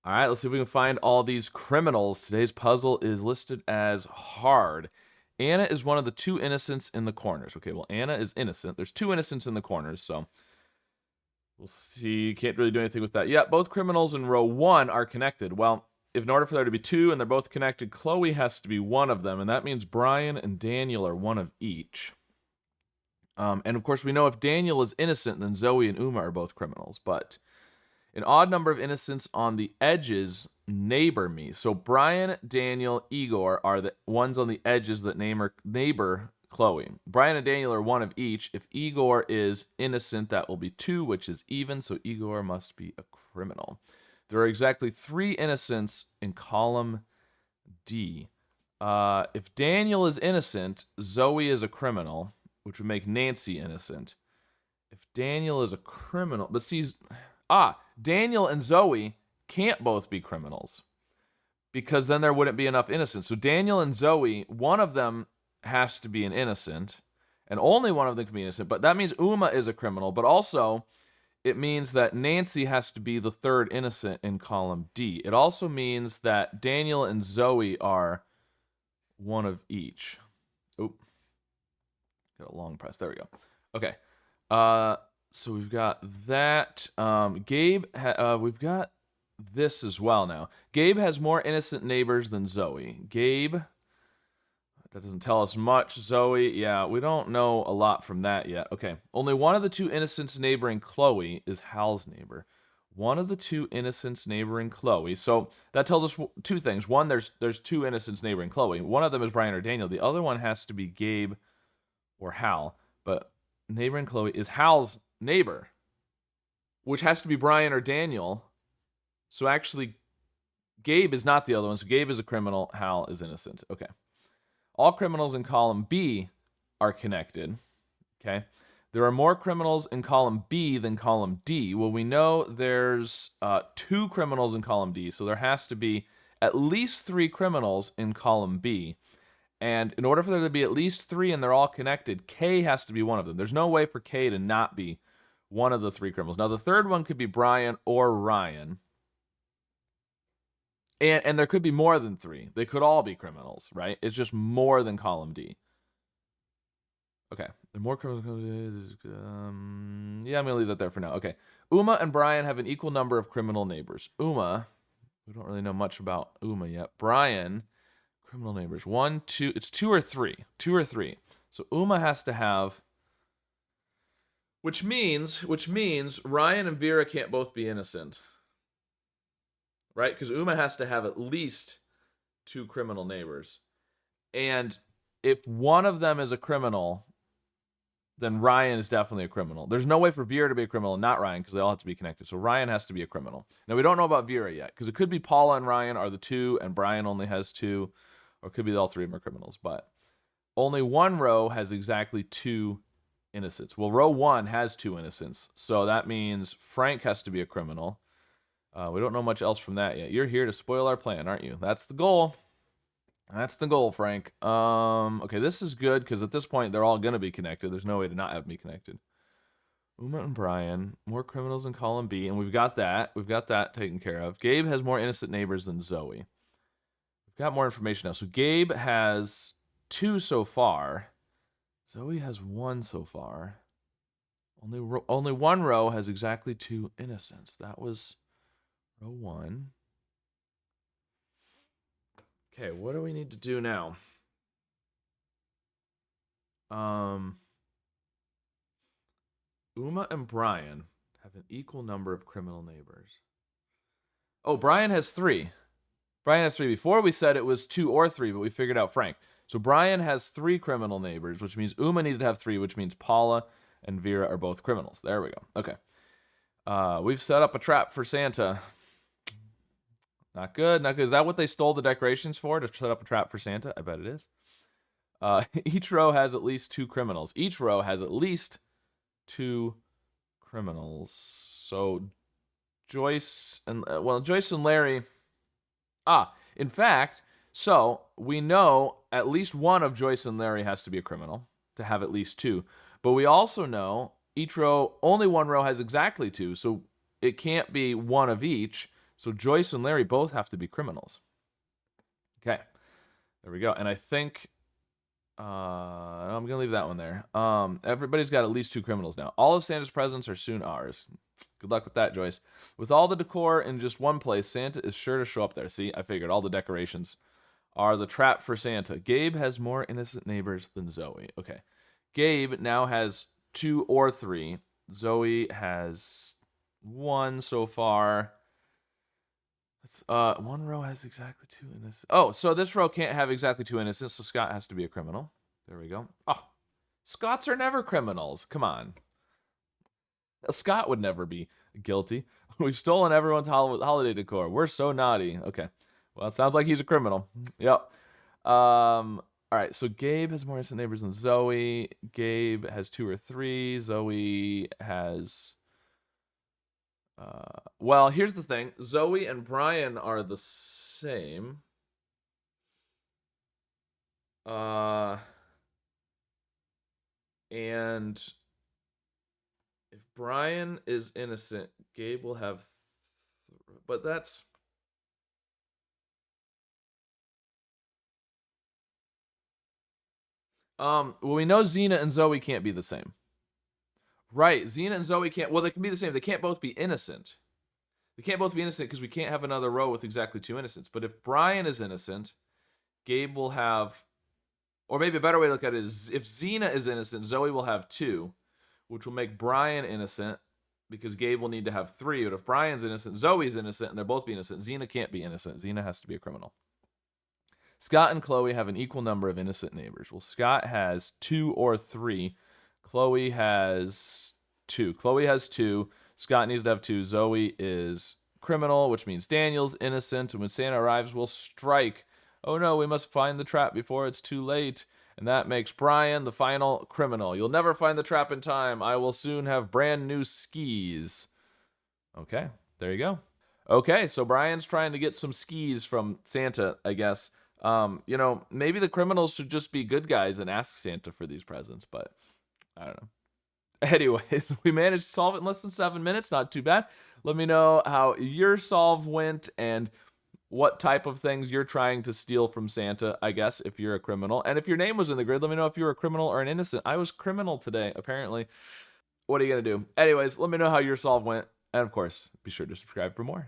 All right, let's see if we can find all these criminals. Today's puzzle is listed as hard. Anna is one of the two innocents in the corners. Okay, well, Anna is innocent. There's two innocents in the corners, so we'll see. Can't really do anything with that. Yeah, both criminals in row 1 are connected. Well, if in order for there to be two and they're both connected, Chloe has to be one of them, and that means Brian and Daniel are one of each. And of course, we know if Daniel is innocent, then Zoe and Uma are both criminals, but an odd number of innocents on the edges neighbor me. So Brian, Daniel, Igor are the ones on the edges that neighbor Chloe. Brian and Daniel are one of each. If Igor is innocent, that will be 2, which is even, so Igor must be a criminal. There are exactly 3 innocents in column D. If Daniel is innocent, Zoe is a criminal, which would make Nancy innocent. If Daniel is a criminal, but see, Daniel and Zoe can't both be criminals because then there wouldn't be enough innocents. So Daniel and Zoe, one of them has to be an innocent, and only one of them can be innocent. But that means Uma is a criminal, but also it means that Nancy has to be the third innocent in column D. It also means that Daniel and Zoe are one of each. Oop. Got a long press. There we go. Okay. So we've got that. We've got this as well now. Gabe has more innocent neighbors than Zoe. Gabe, that doesn't tell us much. Zoe, yeah, we don't know a lot from that yet. Okay, only one of the two innocents neighboring Chloe is Hal's neighbor. One of the two innocents neighboring Chloe. So that tells us 2 things. One, there's 2 innocents neighboring Chloe. One of them is Brian or Daniel. The other one has to be Gabe or Hal. But neighboring Chloe is Hal's neighbor, which has to be Brian or Daniel. So actually, Gabe is not the other one. So Gabe is a criminal. Hal is innocent. Okay. All criminals in column B are connected. Okay. There are more criminals in column B than column D. Well, we know there's 2 criminals in column D, so there has to be at least 3 criminals in column B. And in order for there to be at least 3 and they're all connected, K has to be one of them. There's no way for K to not be one of the 3 criminals. Now, the third one could be Brian or Ryan. And there could be more than 3. They could all be criminals, right? It's just more than column D. Okay. The more criminals. Yeah, I'm going to leave that there for now. Okay. Uma and Brian have an equal number of criminal neighbors. Uma, we don't really know much about Uma yet. Brian, criminal neighbors. 1, 2, it's 2 or 3. 2 or 3. So Uma has to have, which means Ryan and Vera can't both be innocent. Right? Because Uma has to have at least 2 criminal neighbors. And if one of them is a criminal, then Ryan is definitely a criminal. There's no way for Vera to be a criminal and not Ryan because they all have to be connected. So Ryan has to be a criminal. Now, we don't know about Vera yet because it could be Paula and Ryan are the 2 and Brian only has 2. Or it could be all 3 of them are criminals. But only one row has exactly 2 innocents. Well, row 1 has 2 innocents. So that means Frank has to be a criminal. We don't know much else from that yet. You're here to spoil our plan, aren't you? That's the goal. That's the goal, Frank. Okay, this is good because at this point they're all going to be connected. There's no way to not have me connected. Uma and Brian, more criminals in column B, and we've got that. We've got that taken care of. Gabe has more innocent neighbors than Zoe. We've got more information now. So Gabe has 2 so far. Zoe has 1 so far. Only one row has exactly 2 innocents. That was row 1. Okay, what do we need to do now? Uma and Brian have an equal number of criminal neighbors. Oh, Brian has 3. Brian has 3. Before we said it was 2 or 3, but we figured out Frank. So Brian has 3 criminal neighbors, which means Uma needs to have 3, which means Paula and Vera are both criminals. There we go. Okay. We've set up a trap for Santa. Not good. Not good. Is that what they stole the decorations for, to set up a trap for Santa? I bet it is. Each row has at least 2 criminals. Each row has at least 2 criminals. So Joyce and Larry. In fact, so we know at least one of Joyce and Larry has to be a criminal to have at least 2. But we also know only one row has exactly 2. So it can't be one of each. So Joyce and Larry both have to be criminals. Okay, there we go. And I think I'm gonna leave that one there. Everybody's got at least 2 criminals now. All of Santa's presents are soon ours. Good luck with that, Joyce. With all the decor in just one place, Santa is sure to show up there. See, I figured all the decorations are the trap for Santa. Gabe has more innocent neighbors than Zoe. Okay, Gabe now has 2 or 3. Zoe has 1 so far. One row has exactly 2 innocent. Oh, so this row can't have exactly 2 innocents, so Scott has to be a criminal. There we go. Oh, Scots are never criminals. Come on. Scott would never be guilty. We've stolen everyone's holiday decor. We're so naughty. Okay. Well, it sounds like he's a criminal. Yep. All right, so Gabe has more innocent neighbors than Zoe. Gabe has 2 or 3. Zoe has... well, here's the thing. Zoe and Brian are the same. And if Brian is innocent, Gabe will have... but that's... well, we know Xena and Zoe can't be the same. Right, Xena and Zoe can't... well, they can be the same. They can't both be innocent. They can't both be innocent because we can't have another row with exactly 2 innocents. But if Brian is innocent, Gabe will have... or maybe a better way to look at it is if Xena is innocent, Zoe will have 2, which will make Brian innocent because Gabe will need to have 3. But if Brian's innocent, Zoe's innocent, and they're both be innocent, Xena can't be innocent. Xena has to be a criminal. Scott and Chloe have an equal number of innocent neighbors. Well, Scott has 2 or 3. Chloe has 2. Chloe has 2. Scott needs to have 2. Zoe is criminal, which means Daniel's innocent. And when Santa arrives, we'll strike. Oh no, we must find the trap before it's too late. And that makes Brian the final criminal. You'll never find the trap in time. I will soon have brand new skis. Okay, there you go. Okay, so Brian's trying to get some skis from Santa, I guess. Maybe the criminals should just be good guys and ask Santa for these presents, but I don't know. Anyways, we managed to solve it in less than 7 minutes. Not too bad. Let me know how your solve went and what type of things you're trying to steal from Santa, I guess, if you're a criminal. And if your name was in the grid, let me know if you were a criminal or an innocent. I was criminal today, apparently. What are you going to do? Anyways, let me know how your solve went. And of course, be sure to subscribe for more.